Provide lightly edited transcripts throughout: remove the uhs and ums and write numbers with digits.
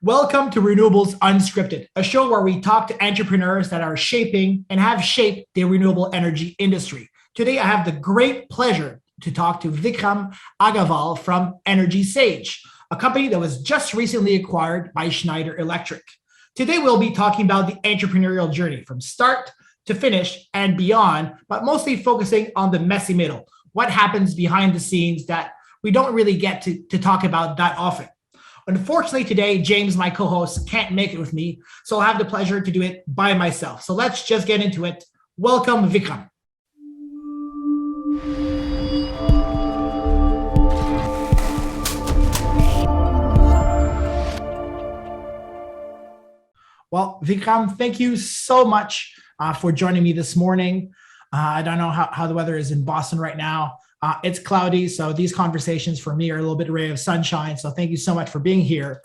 Welcome to Renewables Unscripted, a show where we talk to entrepreneurs that are shaping and have shaped the renewable energy industry. Today, I have the great pleasure to talk to Vikram Aggarwal from EnergySage, a company that was just recently acquired by Schneider Electric. Today, we'll be talking about the entrepreneurial journey from start to finish and beyond, but mostly focusing on the messy middle, what happens behind the scenes that we don't really get to talk about that often. Unfortunately, today, James, my co-host, can't make it with me, so I'll have the pleasure to do it by myself. So let's just get into it. Welcome, Vikram. Well, Vikram, thank you so much for joining me this morning. I don't know how the weather is in Boston right now. It's cloudy, so these conversations for me are a little bit of a ray of sunshine. So thank you so much for being here.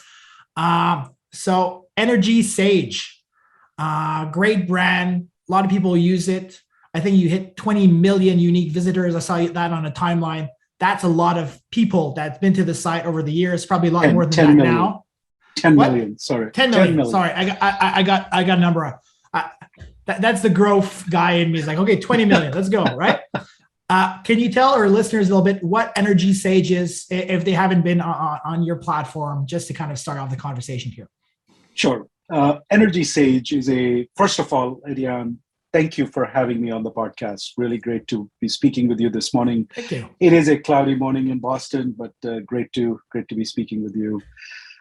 So EnergySage, great brand. A lot of people use it. I think you hit 20 million unique visitors. I saw that on a timeline. That's a lot of people that's been to the site over the years. Probably a lot more than that million. now. 10 million, sorry. 10 million. Sorry, I got a number. That's the growth guy in me. Is like, okay, 20 million. Let's go, right? Can you tell our listeners a little bit what EnergySage is, if they haven't been on your platform, just to kind of start off the conversation here? Sure. EnergySage is first of all, Etienne, thank you for having me on the podcast. Really great to be speaking with you this morning. Thank you. It is a cloudy morning in Boston, but great to be speaking with you.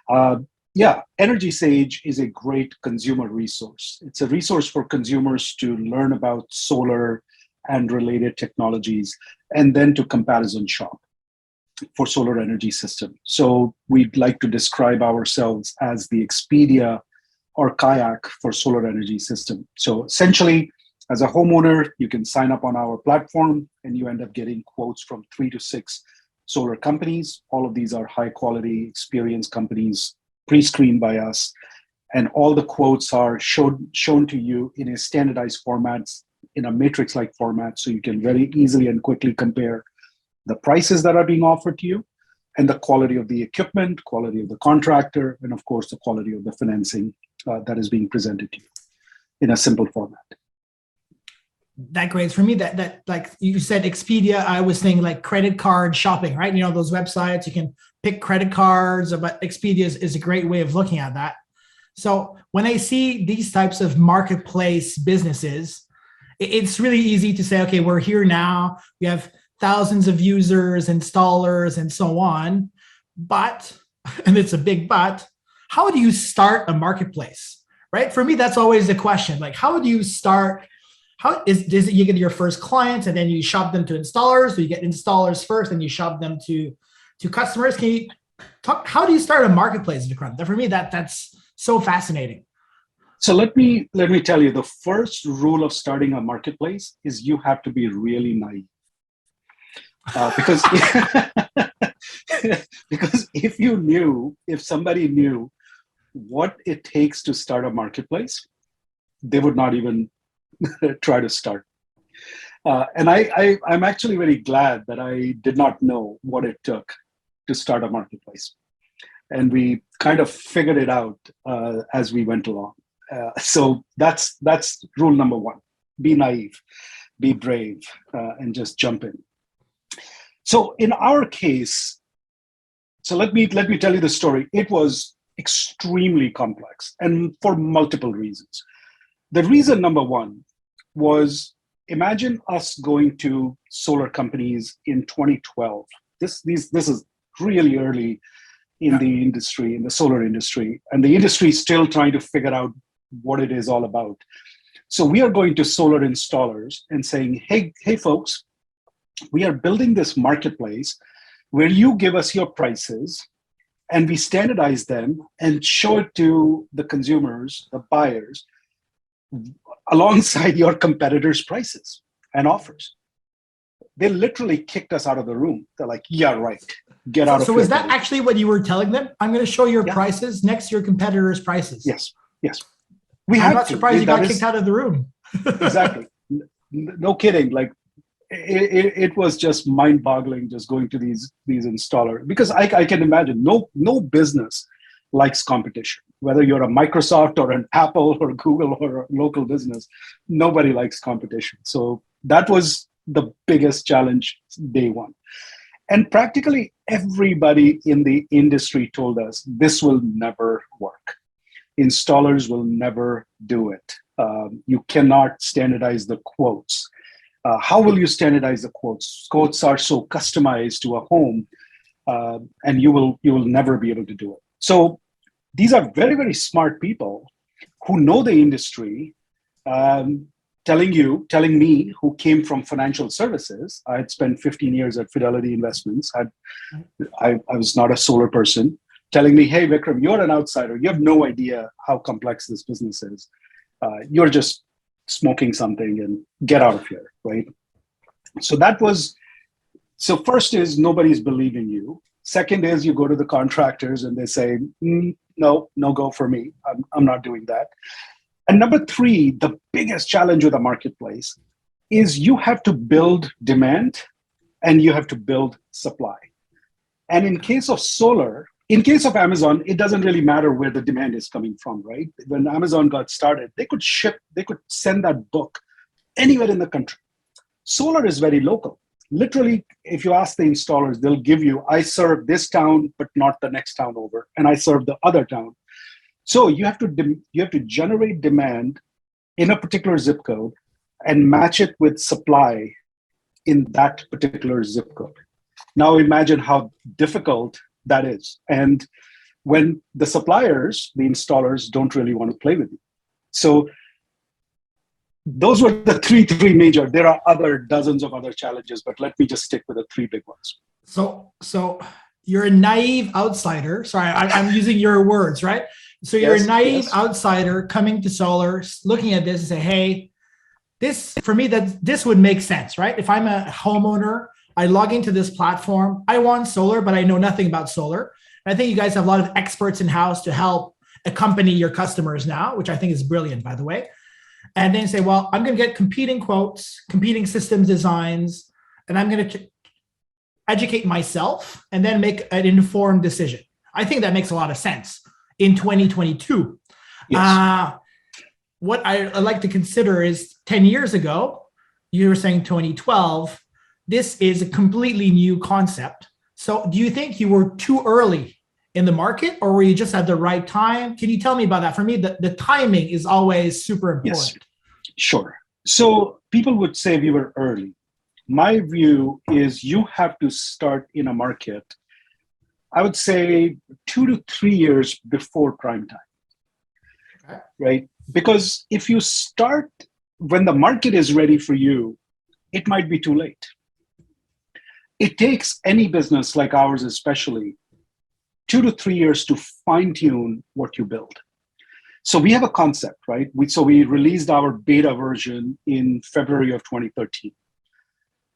EnergySage is a great consumer resource. It's a resource for consumers to learn about solar and related technologies, and then to comparison shop for solar energy system. So we'd like to describe ourselves as the Expedia or Kayak for solar energy system. So essentially, as a homeowner, you can sign up on our platform and you end up getting quotes from 3 to 6 solar companies. All of these are high quality, experienced companies, pre-screened by us. And all the quotes are shown to you in a standardized format, in a matrix-like format, so you can very easily and quickly compare the prices that are being offered to you and the quality of the equipment, quality of the contractor, and of course, the quality of the financing that is being presented to you in a simple format. That great. For me, that like you said, Expedia, I was thinking like credit card shopping, right? You know, those websites, you can pick credit cards, but Expedia is a great way of looking at that. So when I see these types of marketplace businesses, it's really easy to say, okay, we're here now. We have thousands of users, installers, and so on. But, and it's a big but, how do you start a marketplace, right? For me, that's always the question. Like, how do you start? Is it you get your first clients and then you shop them to installers, or you get installers first and you shop them to customers? Can you talk, how do you start a marketplace, Vikram? For me, that's so fascinating. So let me tell you, the first rule of starting a marketplace is you have to be really naive. Because if somebody knew what it takes to start a marketplace, they would not even try to start. And I'm actually very glad that I did not know what it took to start a marketplace. And we kind of figured it out as we went along. So that's rule number one: be naive, be brave, and just jump in. So in our case, so let me tell you the story. It was extremely complex, and for multiple reasons. The reason number one was, imagine us going to solar companies in 2012. This is really early in the industry, in the solar industry, and the industry is still trying to figure out what it is all about. So we are going to solar installers and saying, hey folks, we are building this marketplace where you give us your prices and we standardize them and show it to the consumers, the buyers, alongside your competitors' prices and offers. They literally kicked us out of the room. They're like, yeah, right. Get out of here. So is that actually what you were telling them? I'm going to show your prices next to your competitors' prices. Yes. I'm not surprised you got kicked out of the room. Exactly. No kidding. Like it was just mind-boggling just going to these installers, because I can imagine no business likes competition. Whether you're a Microsoft or an Apple or Google or a local business, nobody likes competition. So that was the biggest challenge day one. And practically everybody in the industry told us this will never work. Installers will never do it. You cannot standardize the quotes. How will you standardize the quotes? Quotes are so customized to a home, and you will never be able to do it. So these are very, very smart people who know the industry, telling me, who came from financial services. I had spent 15 years at Fidelity Investments. I was not a solar person, telling me, hey, Vikram, you're an outsider. You have no idea how complex this business is. You're just smoking something and get out of here, right? So first is nobody's believing you. Second is you go to the contractors and they say, no go for me. I'm not doing that. And number three, the biggest challenge with the marketplace is you have to build demand and you have to build supply. And in case of solar, in case of Amazon, it doesn't really matter where the demand is coming from, right? When Amazon got started, they could send that book anywhere in the country. Solar is very local. Literally, if you ask the installers, they'll give you, I serve this town, but not the next town over, and I serve the other town. So you have to generate demand in a particular zip code and match it with supply in that particular zip code. Now imagine how difficult that is. And when the suppliers, the installers, don't really want to play with you. So those were the three major. There are dozens of other challenges, but let me just stick with the three big ones. So you're a naive outsider. Sorry, I'm using your words, right? So you're a naive outsider coming to solar, looking at this and say, hey, this would make sense, right? If I'm a homeowner, I log into this platform, I want solar, but I know nothing about solar. And I think you guys have a lot of experts in-house to help accompany your customers now, which I think is brilliant, by the way. And then say, well, I'm going to get competing quotes, competing systems designs, and I'm going to educate myself and then make an informed decision. I think that makes a lot of sense in 2022. Yes. What I like to consider is 10 years ago, you were saying 2012, this is a completely new concept. So do you think you were too early in the market, or were you just at the right time? Can you tell me about that? For me, the timing is always super important. Yes, sure. So people would say we were early. My view is you have to start in a market, I would say 2 to 3 years before prime time, okay, right? Because if you start when the market is ready for you, it might be too late. It takes any business like ours, especially 2 to 3 years to fine tune what you build. So we have a concept, right? We released our beta version in February of 2013.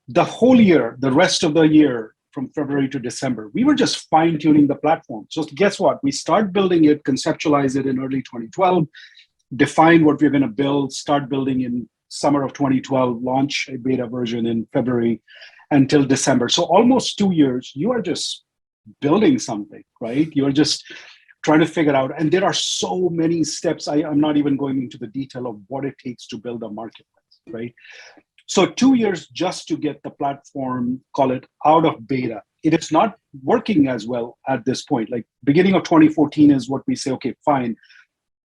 The whole year, the rest of the year, from February to December, we were just fine tuning the platform. So guess what? We start building it, conceptualize it in early 2012, define what we're going to build, start building in summer of 2012, launch a beta version in February until December. So almost 2 years, you are just building something, right? You're just trying to figure out, and there are so many steps. I'm not even going into the detail of what it takes to build a marketplace, right? So 2 years just to get the platform, call it out of beta. It is not working as well at this point. Like beginning of 2014 is what we say, okay, fine,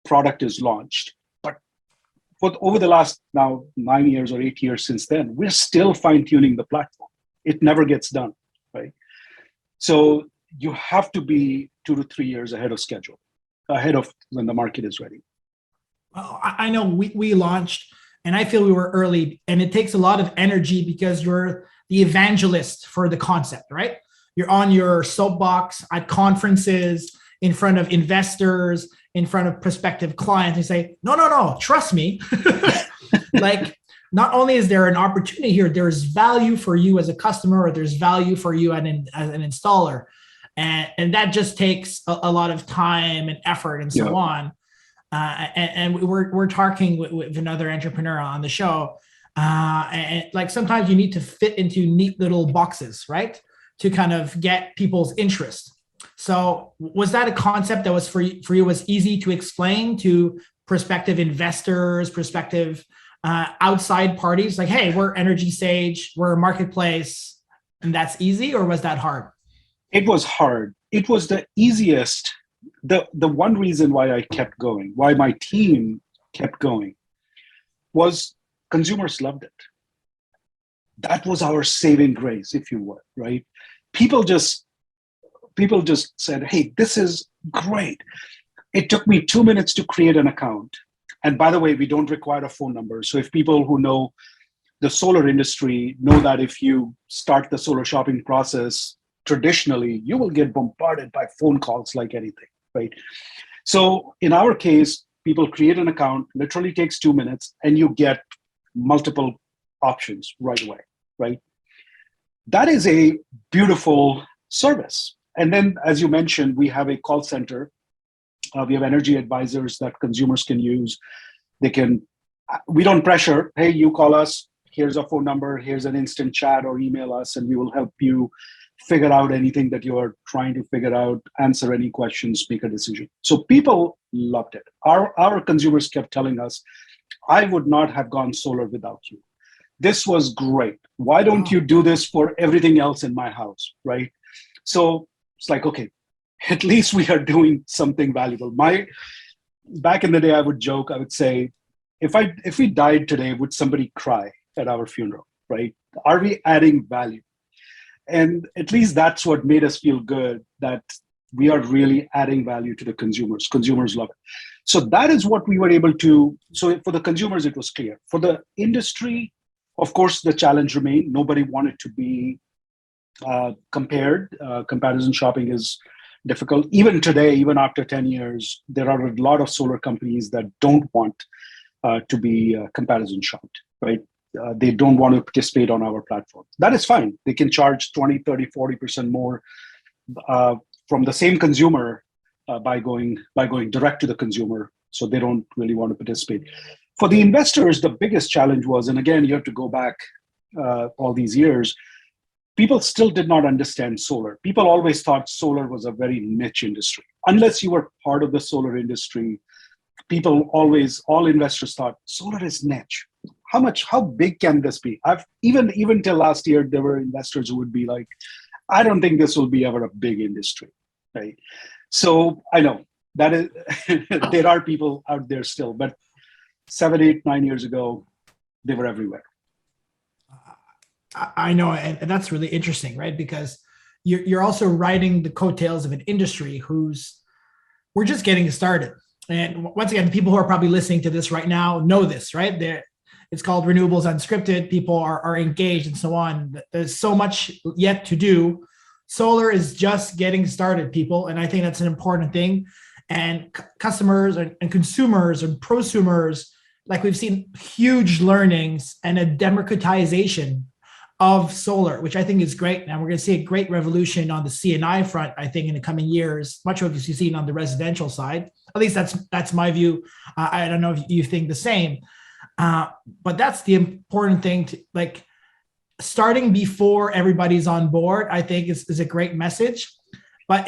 product is launched. But over the last now 9 years or 8 years since then, we're still fine tuning the platform. It never gets done, right? So you have to be 2 to 3 years ahead of schedule, ahead of when the market is ready. Well, I know we launched, and I feel we were early, and it takes a lot of energy because you're the evangelist for the concept, right? You're on your soapbox at conferences, in front of investors, in front of prospective clients, and say, no, trust me. Like, not only is there an opportunity here, there's value for you as a customer, or there's value for you as an installer. And that just takes a lot of time and effort and so on. And we're talking with another entrepreneur on the show. And like sometimes you need to fit into neat little boxes, right? To kind of get people's interest. So was that a concept that was for you was easy to explain to prospective investors, prospective outside parties? Like, hey, we're EnergySage, we're a marketplace, and that's easy, or was that hard? It was hard. It was the easiest. The one reason why I kept going, why my team kept going, was consumers loved it. That was our saving grace, if you would, right? People just said, hey, this is great. It took me 2 minutes to create an account. And by the way, we don't require a phone number. So if people who know the solar industry know that if you start the solar shopping process traditionally, you will get bombarded by phone calls like anything, right? So in our case, people create an account, literally takes 2 minutes, and you get multiple options right away, right? That is a beautiful service. And then, as you mentioned, we have a call center. We have energy advisors that consumers can use. We don't pressure, hey, you call us, here's a phone number, here's an instant chat, or email us, and we will help you figure out anything that you are trying to figure out, answer any questions, make a decision. So people loved it. Our consumers kept telling us, I would not have gone solar without you. This was great. Why don't you do this for everything else in my house, right? So it's like, okay, at least we are doing something valuable. Back in the day, I would joke, I would say, if we died today, would somebody cry at our funeral, right? Are we adding value? And at least that's what made us feel good, that we are really adding value to the consumers. Consumers love it. So that is what we were able to. So for the consumers, it was clear. For the industry, of course, the challenge remained. Nobody wanted to be compared. Comparison shopping is difficult. Even today, even after 10 years, there are a lot of solar companies that don't want to be comparison shopped, right? They don't want to participate on our platform. That is fine. They can charge 20, 30, 40% more from the same consumer by going direct to the consumer. So they don't really want to participate. For the investors, the biggest challenge was, and again, you have to go back all these years, people still did not understand solar. People always thought solar was a very niche industry. Unless you were part of the solar industry, all investors thought solar is niche. How big can this be? Even till last year, there were investors who would be like, I don't think this will be ever a big industry, right? So I know that is, there are people out there still, but 7, 8, 9 years ago, they were everywhere. I know, and that's really interesting, right? Because you're also riding the coattails of an industry we're just getting started. And once again, the people who are probably listening to this right now know this, right? It's called Renewables Unscripted. People are engaged and so on. There's so much yet to do. Solar is just getting started, people. And I think that's an important thing. And customers and consumers and prosumers, like we've seen huge learnings and a democratization of solar, which I think is great. And we're going to see a great revolution on the C&I front, I think, in the coming years, much of what you've seen on the residential side. At least that's my view. I don't know if you think the same. But that's the important thing, to like starting before everybody's on board, I think is a great message. But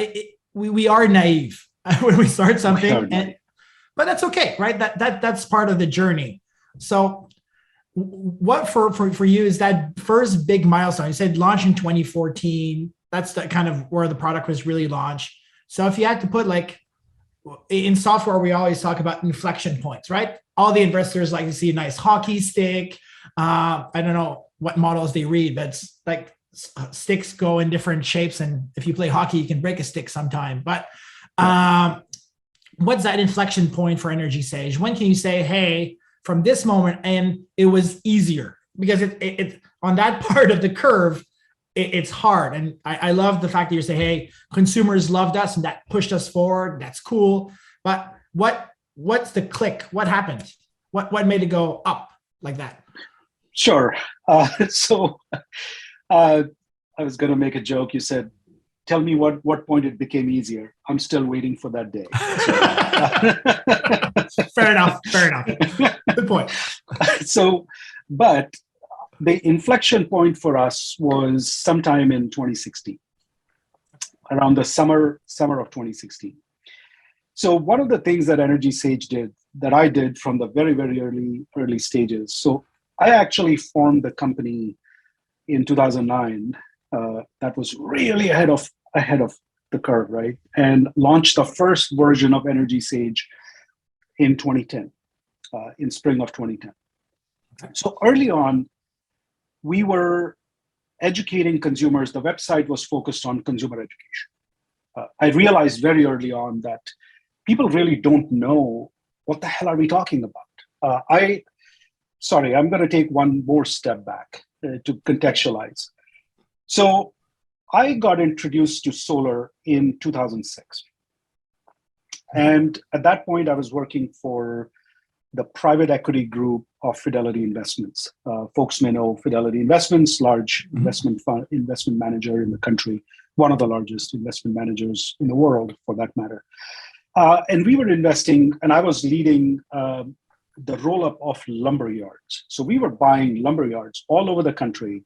we are naive when we start something, but that's okay, right? That's part of the journey. So what for you is that first big milestone? You said launch in 2014. That's the kind of where the product was really launched. So if you had to put, like, in software, we always talk about inflection points, right? All the investors like to see a nice hockey stick. I don't know what models they read, but it's like sticks go in different shapes. And if you play hockey, you can break a stick sometime. But what's that inflection point for EnergySage? When can you say, hey, from this moment, and it was easier? Because it on that part of the curve, it's hard. And I love the fact that you say, hey, consumers loved us and that pushed us forward. That's cool. But what's the click? What happened? What made it go up like that? Sure. So I was going to make a joke. You said, tell me what point it became easier. I'm still waiting for that day. So, Fair enough. Good point. So, but the inflection point for us was sometime in 2016. around the summer of 2016. So one of the things that EnergySage did, that I did from the very, very early stages. So I actually formed the company in 2009. That was really ahead of the curve, right? And launched the first version of EnergySage in 2010, in spring of 2010. So early on, we were educating consumers. The website was focused on consumer education. I realized very early on that people really don't know what the hell are we talking about. I'm going to take one more step back to contextualize. So I got introduced to solar in 2006. And at that point, I was working for the private equity group of Fidelity Investments. Folks may know Fidelity Investments, large investment manager in the country, one of the largest investment managers in the world, for that matter. And we were investing, and I was leading the roll-up of lumber yards. So we were buying lumber yards all over the country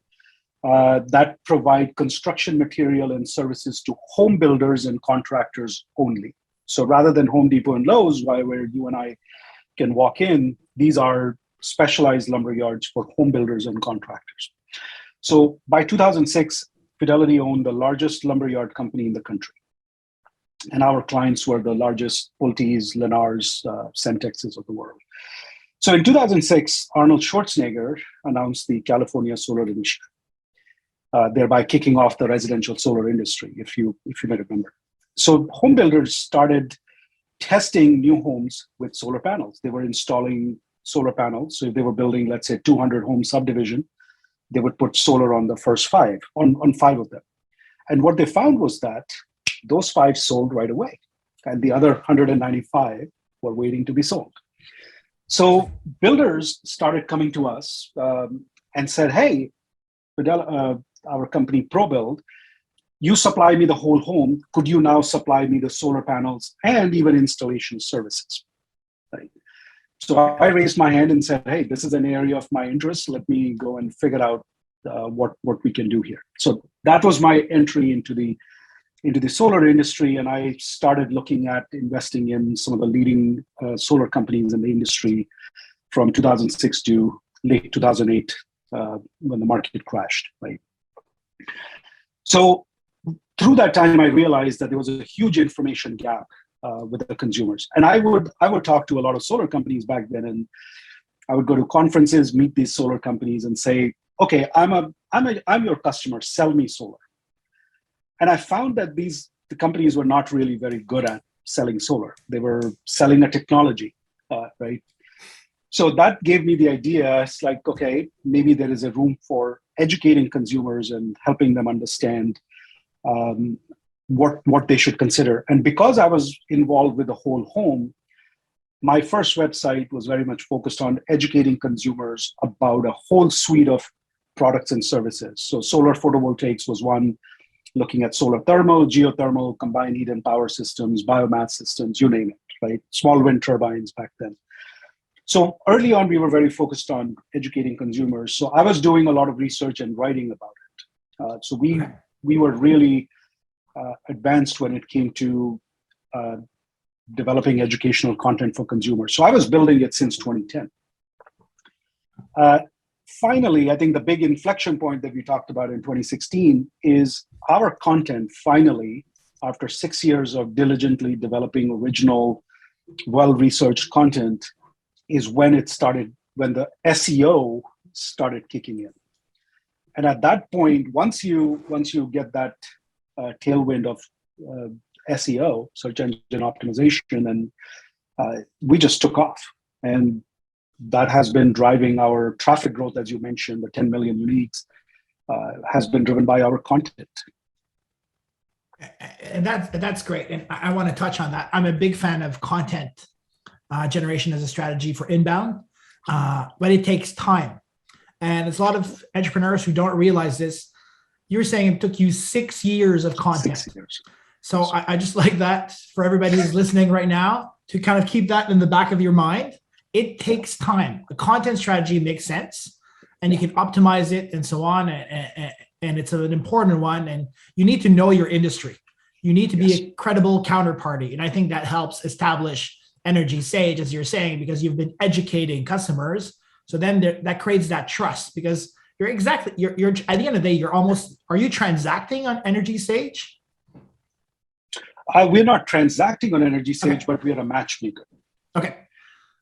that provide construction material and services to home builders and contractors only. So rather than Home Depot and Lowe's, where you and I can walk in, these are specialized lumber yards for home builders and contractors. So by 2006, Fidelity owned the largest lumberyard company in the country. And our clients were the largest Pulte's, Lennar's, Centexes of the world. So in 2006, Arnold Schwarzenegger announced the California Solar Initiative, thereby kicking off the residential solar industry, if you may remember. So home builders started testing new homes with solar panels. They were installing solar panels. So if they were building, let's say, 200 home subdivision, they would put solar on the first five, on 5 of them. And what they found was that those 5 sold right away, and the other 195 were waiting to be sold. So builders started coming to us and said, hey, our company ProBuild, you supply me the whole home. Could you now supply me the solar panels and even installation services? Right. So I raised my hand and said, hey, this is an area of my interest. Let me go and figure out what we can do here. So that was my entry into the solar industry, and I started looking at investing in some of the leading solar companies in the industry from 2006 to late 2008 when the market crashed. Right. So through that time, I realized that there was a huge information gap with the consumers, and I would talk to a lot of solar companies back then, and I would go to conferences, meet these solar companies, and say, "Okay, I'm your customer. Sell me solar." And I found that the companies were not really very good at selling solar. They were selling a technology, right? So that gave me the idea. It's like, okay, maybe there is a room for educating consumers and helping them understand what they should consider. And because I was involved with the whole home, my first website was very much focused on educating consumers about a whole suite of products and services. So solar photovoltaics was one, looking at solar thermal, geothermal, combined heat and power systems, biomass systems, you name it, right? Small wind turbines back then. So early on, we were very focused on educating consumers. So I was doing a lot of research and writing about it. So we were really advanced when it came to developing educational content for consumers. So I was building it since 2010. Finally, I think the big inflection point that we talked about in 2016 is our content finally, after 6 years of diligently developing original, well-researched content, is when the SEO started kicking in. And at that point, once you get that tailwind of SEO, search engine optimization, and we just took off. And that has been driving our traffic growth, as you mentioned, the 10 million uniques has been driven by our content. And that's great. And I want to touch on that. I'm a big fan of content generation as a strategy for inbound, but it takes time. And there's a lot of entrepreneurs who don't realize this. You're saying it took you 6 years of content. 6 years. So I just like that for everybody who's listening right now to kind of keep that in the back of your mind. It takes time. The content strategy makes sense, and you can optimize it and so on. And it's an important one. And you need to know your industry. you need to be Yes. a credible counterparty. And I think that helps establish EnergySage, as you're saying, because you've been educating customers. So then that creates that trust, because you're at the end of the day, are you transacting on EnergySage? We're not transacting on EnergySage, Okay. but we are a matchmaker. Okay.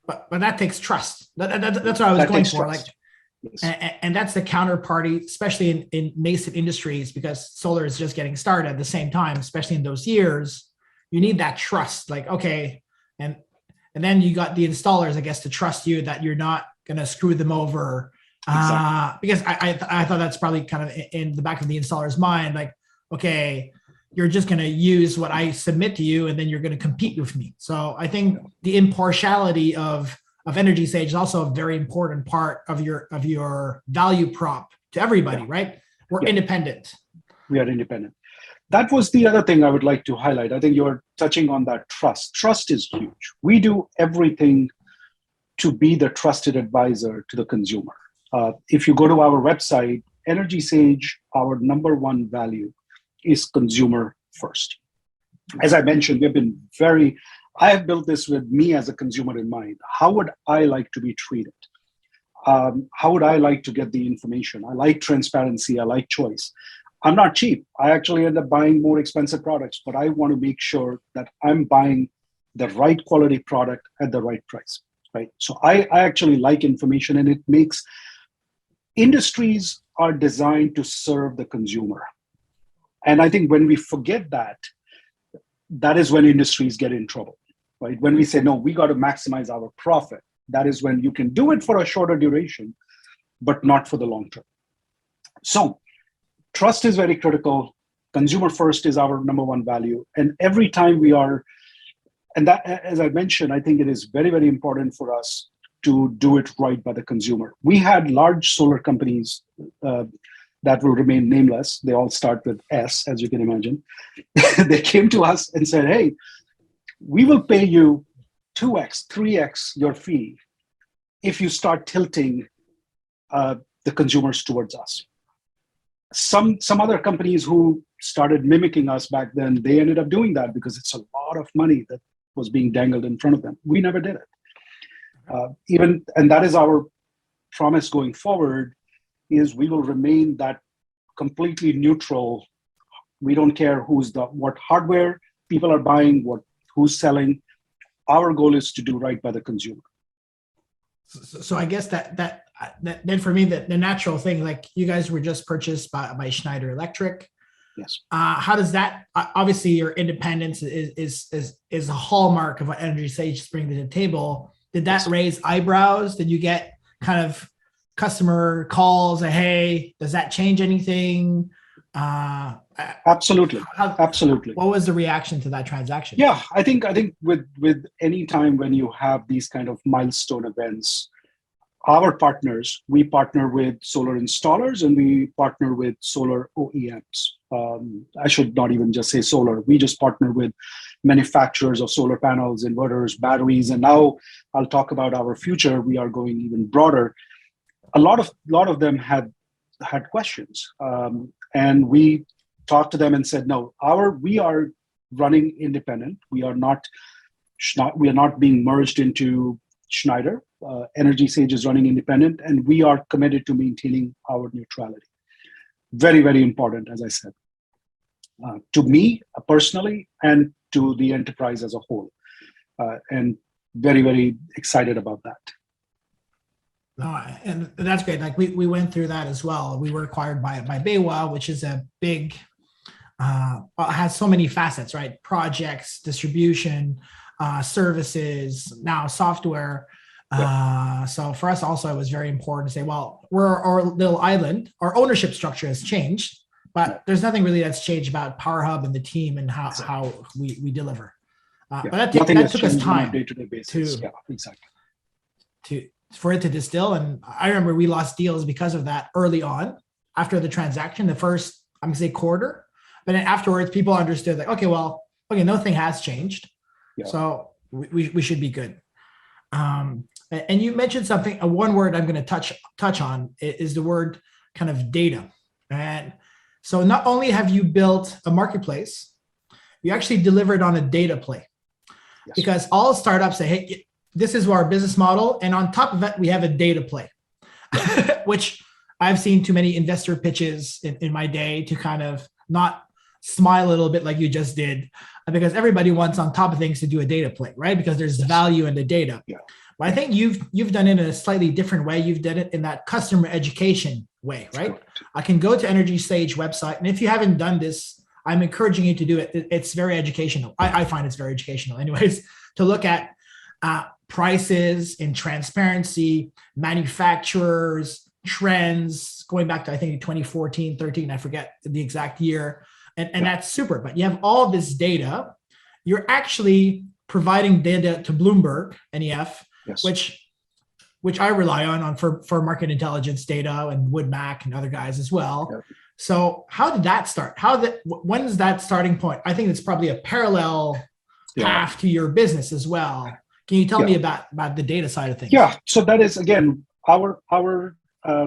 But that takes trust. That's what I was That going takes for. trust. Like, Yes. and that's the counterparty, especially in nascent industries, because solar is just getting started at the same time, especially in those years. You need that trust. Like, okay, and then you got the installers, I guess, to trust you that you're not going to screw them over. Exactly. Because I thought that's probably kind of in the back of the installer's mind, like, okay, you're just going to use what I submit to you, and then you're going to compete with me. So I think the impartiality of EnergySage is also a very important part of your value prop to everybody, right? We're independent. We are independent. That was the other thing I would like to highlight. I think you're touching on that trust. Trust is huge. We do everything to be the trusted advisor to the consumer. If you go to our website, EnergySage, our number one value is consumer first. As I mentioned, I have built this with me as a consumer in mind. How would I like to be treated? How would I like to get the information? I like transparency. I like choice. I'm not cheap. I actually end up buying more expensive products, but I want to make sure that I'm buying the right quality product at the right price, right? So I actually like information, and it makes industries are designed to serve the consumer. And I think when we forget that, that is when industries get in trouble, right? When we say, no, we got to maximize our profit, that is when you can do it for a shorter duration, but not for the long term. So trust is very critical. Consumer first is our number one value. And every time and that, as I mentioned, I think it is very, very important for us to do it right by the consumer. We had large solar companies that will remain nameless. They all start with S, as you can imagine. They came to us and said, hey, we will pay you 2x, 3x your fee if you start tilting the consumers towards us. Some other companies who started mimicking us back then, they ended up doing that because it's a lot of money that was being dangled in front of them. We never did it. And that is our promise going forward, is we will remain that completely neutral. We don't care what hardware people are buying, who's selling. Our goal is to do right by the consumer. So I guess that then for me, the natural thing, like you guys were just purchased by Schneider Electric. Yes. How does that, obviously your independence is a hallmark of what EnergySage is bringing to the table. Did that raise eyebrows? Did you get kind of customer calls? Hey, does that change anything? Absolutely. Absolutely. What was the reaction to that transaction? Yeah, I think with any time when you have these kind of milestone events, our partners, we partner with solar installers and we partner with solar OEMs. I should not even just say solar. We just partner with manufacturers of solar panels, inverters, batteries, and now I'll talk about our future. We are going even broader. A lot of them had questions, and we talked to them and said, no, we are running independent. We are not being merged into Schneider. EnergySage is running independent, and we are committed to maintaining our neutrality. Very, very important, as I said, to me personally and to the enterprise as a whole. And very, very excited about that. And that's great. Like we went through that as well. We were acquired by Baywa, which is a big, has so many facets, right? Projects, distribution, services, now software. So for us also, it was very important to say, well, we're our little island. Our ownership structure has changed, but there's nothing really that's changed about Power Hub and the team and how we deliver. But that took us time day-to-day basis. For it to distill. And I remember we lost deals because of that early on after the transaction, the first, I'm gonna say quarter, but then afterwards people understood like, okay, nothing has changed. So we should be good. And you mentioned something, one word I'm going to touch on is the word kind of data. And so not only have you built a marketplace, you actually delivered on a data play. Yes. Because all startups say, hey, this is our business model. And on top of that, we have a data play, which I've seen too many investor pitches in my day to kind of not smile a little bit like you just did, because everybody wants on top of things to do a data play, right? Because there's value in the data. Yeah. But I think you've done it in a slightly different way. You've done it in that customer education way, right? Correct. I can go to EnergySage website, and if you haven't done this, I'm encouraging you to do it. It's very educational. I find it's very educational anyways, to look at prices in transparency, manufacturers, trends, going back to, I think, 2014, 13, I forget the exact year. And that's super, but you have all this data. You're actually providing data to Bloomberg, NEF, Yes. which I rely on for market intelligence data, and Wood Mac and other guys as well. Yep. So how did that start? When is that starting point? I think it's probably a parallel path to your business as well. Can you tell me about the data side of things? Yeah. So that is, again, our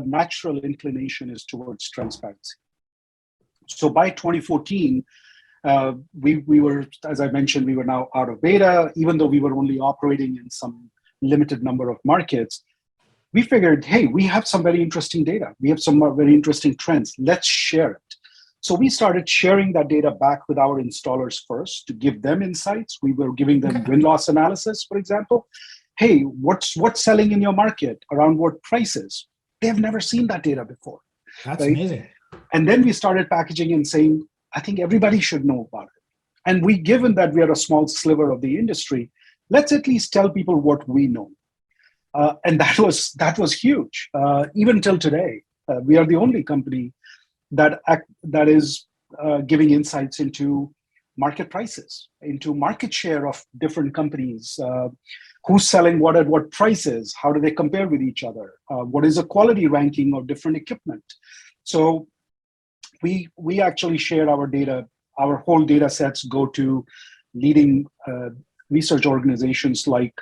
natural inclination is towards transparency. So by 2014, we were, as I mentioned, we were now out of beta, even though we were only operating in some limited number of markets. We figured, hey, we have some very interesting data. We have some very interesting trends. Let's share it. So we started sharing that data back with our installers first to give them insights. We were giving them win-loss analysis, for example. Hey, what's selling in your market? Around what prices? They have never seen that data before. That's amazing. And then we started packaging and saying, I think everybody should know about it. And given that we are a small sliver of the industry, let's at least tell people what we know. And that was huge. Even till today, we are the only company that is giving insights into market prices, into market share of different companies, who's selling what at what prices, how do they compare with each other, what is the quality ranking of different equipment. So we actually share our data. Our whole data sets go to leading research organizations like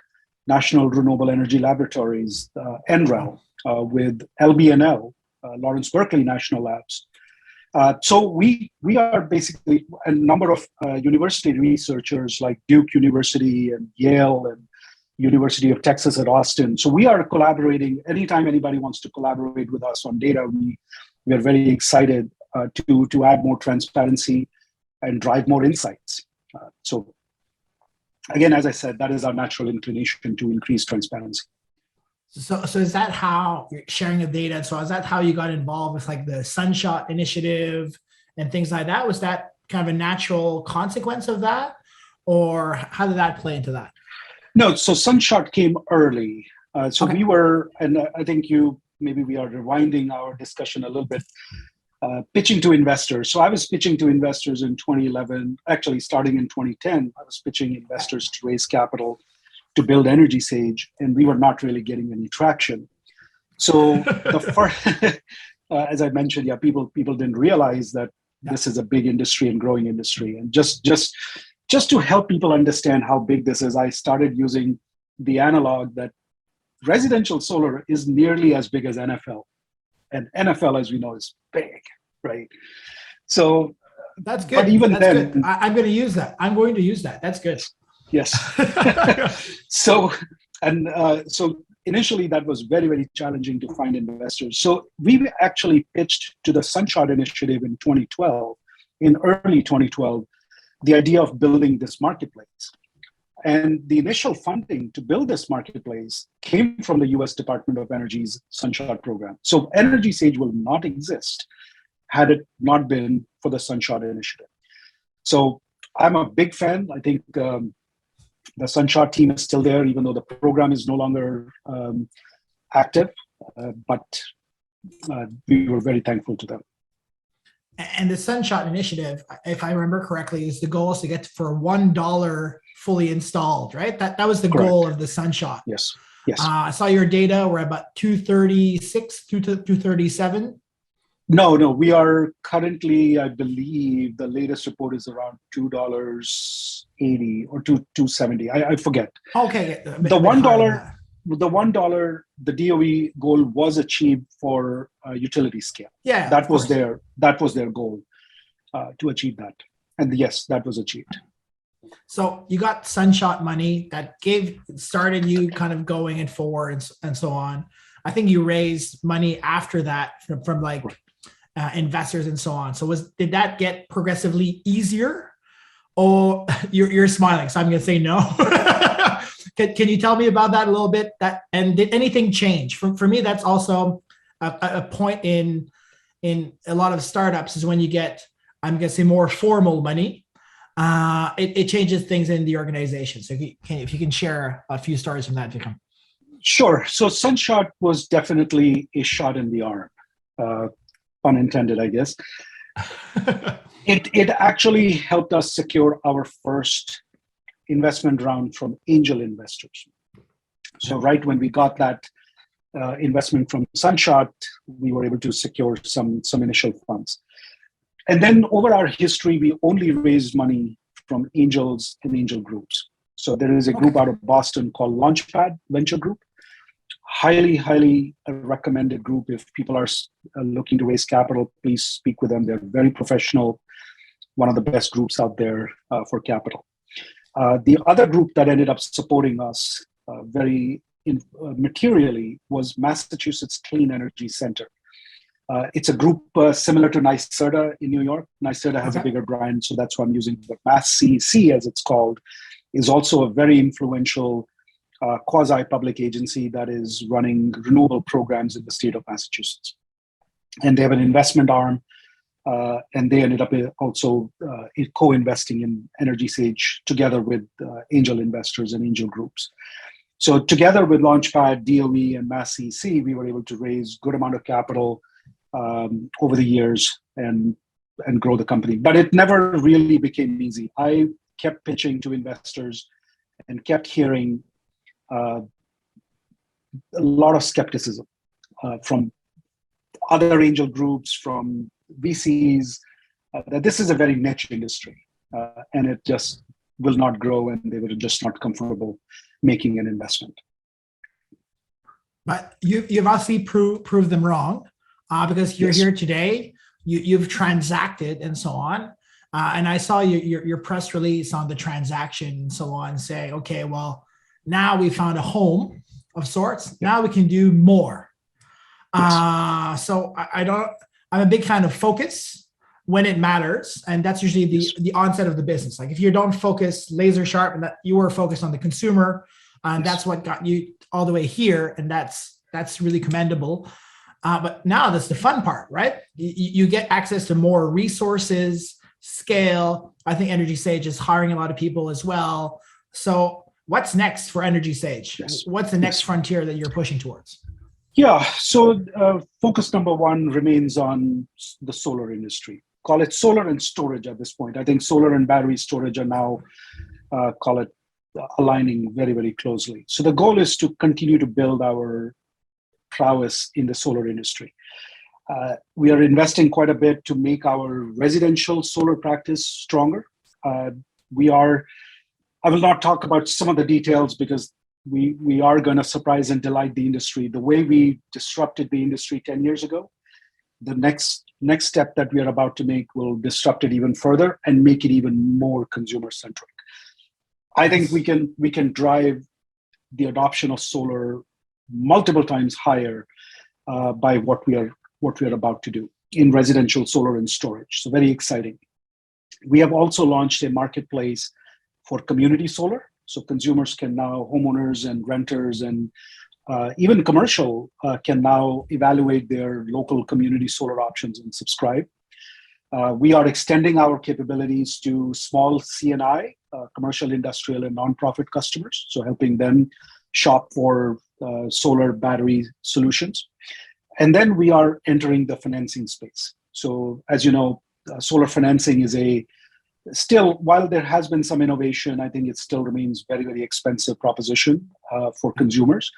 National Renewable Energy Laboratories, NREL, with LBNL, Lawrence Berkeley National Labs. So we are basically a number of university researchers like Duke University and Yale and University of Texas at Austin. So we are collaborating. Anytime anybody wants to collaborate with us on data, we are very excited to add more transparency and drive more insights. So again, as I said, that is our natural inclination to increase transparency. So is that how you're sharing the data? So is that how you got involved with like the Sunshot initiative and things like that? Was that kind of a natural consequence of that? Or how did that play into that? No, so Sunshot came early. We were, and I think maybe we are rewinding our discussion a little bit, pitching to investors. So I was pitching to investors in 2011, actually starting in 2010, I was pitching investors to raise capital to build EnergySage, and we were not really getting any traction. So the first, as I mentioned, people didn't realize that this is a big industry and growing industry. And just to help people understand how big this is, I started using the analog that residential solar is nearly as big as NFL. And NFL, as we know, is big, right? So that's good. But even that's then, good. I'm going to use that. I'm going to use that. That's good. Yes. So initially that was very, very challenging to find investors. So we actually pitched to the Sunshot Initiative in 2012, in early 2012, the idea of building this marketplace. And the initial funding to build this marketplace came from the US Department of Energy's Sunshot program. So EnergySage will not exist had it not been for the Sunshot Initiative. So I'm a big fan. I think the Sunshot team is still there, even though the program is no longer active. But we were very thankful to them. And the Sunshot Initiative, if I remember correctly, is the goal is to get for $1 fully installed, right? That was the Correct. goal of the Sunshot. Yes. Yes. I saw your data. We're about 236, 237. No, we are currently, I believe, the latest report is around $2.80 or $2.70. I forget. Okay. The $1, the DOE goal was achieved for utility scale. Yeah, that was their goal to achieve that. And yes, that was achieved. So you got Sunshot money that started you kind of going and forward and so on. I think you raised money after that from like investors and so on. So did that get progressively easier? Or you're smiling, so I'm going to say no. Can you tell me about that a little bit? And did anything change? For me, that's also a point in a lot of startups is when you get, I'm going to say, more formal money. It changes things in the organization. So if you can share a few stories from that, Vikram. Sure. So Sunshot was definitely a shot in the arm, pun intended, I guess. It actually helped us secure our first investment round from angel investors. So right when we got that investment from Sunshot, we were able to secure some initial funds. And then over our history, we only raised money from angels and angel groups. So there is a group out of Boston called Launchpad Venture Group. Highly recommended group. If people are looking to raise capital, please speak with them. They're very professional, one of the best groups out there for capital. The other group that ended up supporting us very materially was Massachusetts Clean Energy Center. It's a group similar to NYSERDA in New York. NYSERDA has a bigger brand, so that's why I'm using the MassCEC, as it's called, is also a very influential quasi-public agency that is running renewable programs in the state of Massachusetts. And they have an investment arm, and they ended up also co-investing in EnergySage together with angel investors and angel groups. So together with Launchpad, DOE, and MassCEC, we were able to raise good amount of capital over the years and grow the company. But it never really became easy. I kept pitching to investors and kept hearing a lot of skepticism from other angel groups, from VCs, that this is a very niche industry and it just will not grow, and they were just not comfortable making an investment. But you've obviously proved them wrong because you're here today. You've transacted and so on. And I saw your press release on the transaction and so on, say, okay, well, now we found a home of sorts. Now we can do more. So I'm a big fan of focus when it matters. And that's usually the onset of the business. Like if you don't focus laser sharp and that you were focused on the consumer, that's what got you all the way here. And that's really commendable. But now that's the fun part, right? You get access to more resources, scale. I think EnergySage is hiring a lot of people as well. So what's next for EnergySage? Yes. What's the next frontier that you're pushing towards? Yeah, so focus number one remains on the solar industry. Call it solar and storage at this point. I think solar and battery storage are now, call it, aligning very, very closely. So the goal is to continue to build our prowess in the solar industry. We are investing quite a bit to make our residential solar practice stronger. I will not talk about some of the details because we are going to surprise and delight the industry. The way we disrupted the industry 10 years ago, the next step that we are about to make will disrupt it even further and make it even more consumer centric. I think we can drive the adoption of solar multiple times higher by what we are about to do in residential solar and storage. So very exciting. We have also launched a marketplace for community solar. So consumers can now, homeowners and renters and even commercial can now evaluate their local community solar options and subscribe. We are extending our capabilities to small C&I, commercial, industrial, and nonprofit customers. So helping them shop for solar battery solutions. And then we are entering the financing space. So as you know, solar financing is still, while there has been some innovation, I think it still remains very, very expensive proposition for consumers.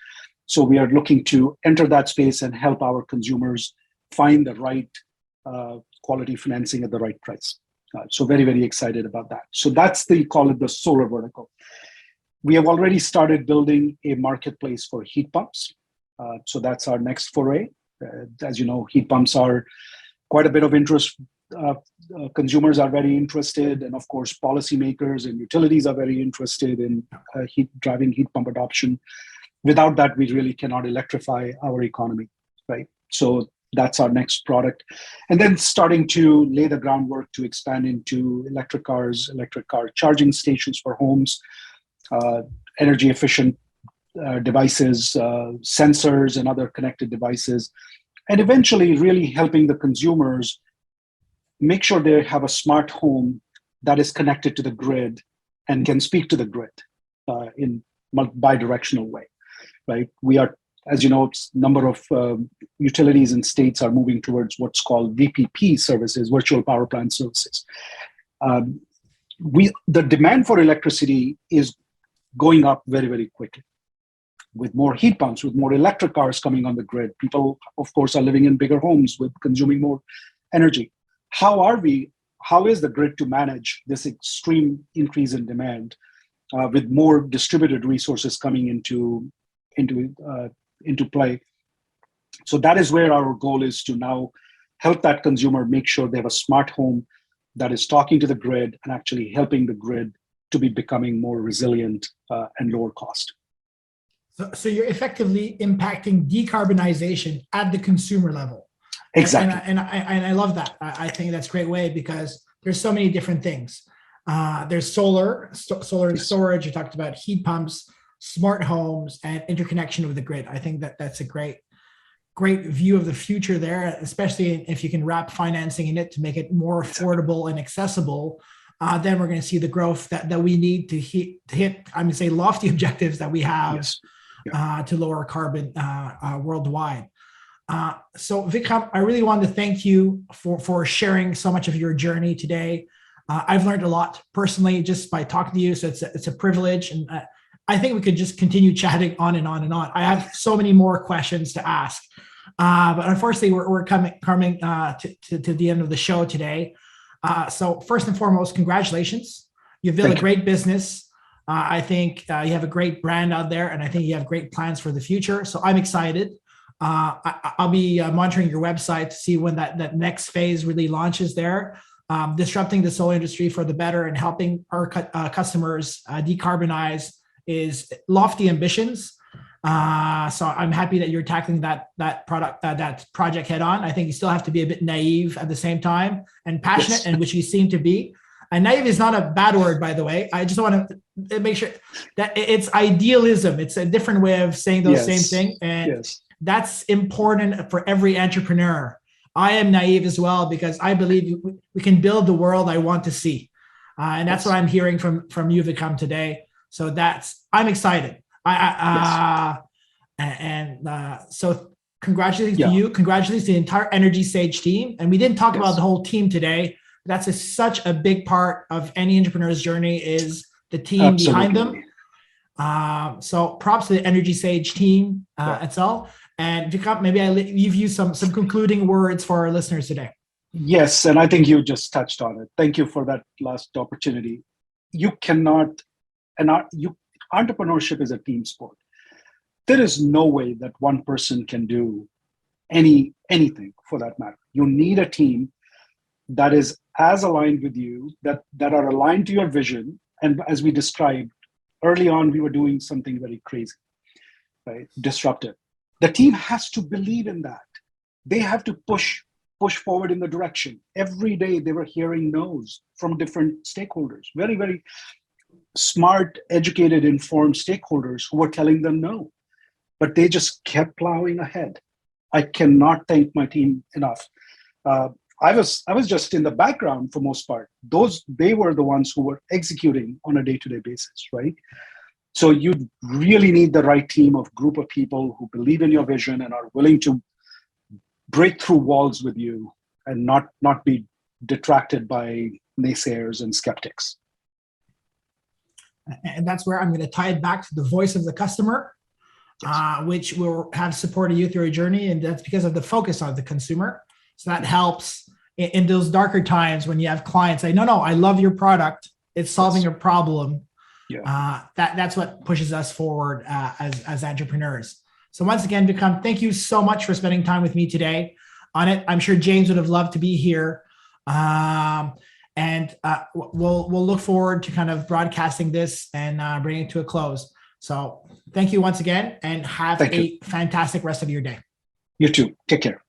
So we are looking to enter that space and help our consumers find the right quality financing at the right price. So very, very excited about that. So that's call it the solar vertical. We have already started building a marketplace for heat pumps. So that's our next foray. As you know, heat pumps are quite a bit of interest consumers are very interested, and of course, policymakers and utilities are very interested in driving heat pump adoption. Without that, we really cannot electrify our economy, right? So that's our next product. And then starting to lay the groundwork to expand into electric cars, electric car charging stations for homes, energy efficient devices, sensors and other connected devices, and eventually really helping the consumers make sure they have a smart home that is connected to the grid and can speak to the grid in bi-directional way, right? We are, as you know, number of utilities and states are moving towards what's called VPP services, virtual power plant services. The demand for electricity is going up very, very quickly. With more heat pumps, with more electric cars coming on the grid, people, of course, are living in bigger homes with consuming more energy. How is the grid to manage this extreme increase in demand with more distributed resources coming into play? So that is where our goal is, to now help that consumer make sure they have a smart home that is talking to the grid and actually helping the grid to be becoming more resilient and lower cost. So you're effectively impacting decarbonization at the consumer level. Exactly. And I love that. I think that's a great way, because there's so many different things. There's solar and storage. You talked about heat pumps, smart homes, and interconnection with the grid. I think that's a great view of the future there, especially if you can wrap financing in it to make it more affordable and accessible. Then we're going to see the growth that we need to hit, I'm going to say, lofty objectives that we have. Yes. To lower carbon worldwide. So Vikram, I really want to thank you for sharing so much of your journey today. I've learned a lot personally just by talking to you, so it's a privilege, and I think we could just continue chatting on and on and on. I have so many more questions to ask, but unfortunately we're coming to the end of the show today. So first and foremost, congratulations. You've built a great business. I think you have a great brand out there, and I think you have great plans for the future. So I'm excited. I'll be monitoring your website to see when that next phase really launches there, disrupting the solar industry for the better and helping our customers decarbonize is lofty ambitions. So I'm happy that you're tackling that project head on. I think you still have to be a bit naive at the same time and passionate, and which you seem to be. And naive is not a bad word, by the way. I just want to make sure that it's idealism. It's a different way of saying those same thing. And that's important for every entrepreneur. I am naive as well, because I believe we can build the world I want to see. And that's what I'm hearing from you, Vikram, today. So I'm excited. So congratulations to you. Congratulations to the entire EnergySage team. And we didn't talk about the whole team today. That's such a big part of any entrepreneur's journey, is the team behind them. So props to the EnergySage team itself. And Vikram, maybe I leave you some concluding words for our listeners today. Yes, and I think you just touched on it. Thank you for that last opportunity. Entrepreneurship is a team sport. There is no way that one person can do anything for that matter. You need a team that is as aligned with you, that are aligned to your vision. And as we described early on, we were doing something very crazy, right? Disruptive. The team has to believe in that. They have to push forward in the direction. Every day they were hearing no's from different stakeholders, very, very smart, educated, informed stakeholders who were telling them no, but they just kept plowing ahead. I cannot thank my team enough. I was just in the background for most part. They were the ones who were executing on a day-to-day basis, right? So you really need the right team of group of people who believe in your vision and are willing to break through walls with you and not be detracted by naysayers and skeptics. And that's where I'm going to tie it back to the voice of the customer, which will have supported you through your journey. And that's because of the focus on the consumer. So that helps in those darker times when you have clients say, no, I love your product. It's solving a problem. That's what pushes us forward as entrepreneurs. So once again, Vikram, thank you so much for spending time with me today on it. I'm sure James would have loved to be here. And we'll look forward to kind of broadcasting this and bringing it to a close. So thank you once again, and have a fantastic rest of your day. You too. Take care.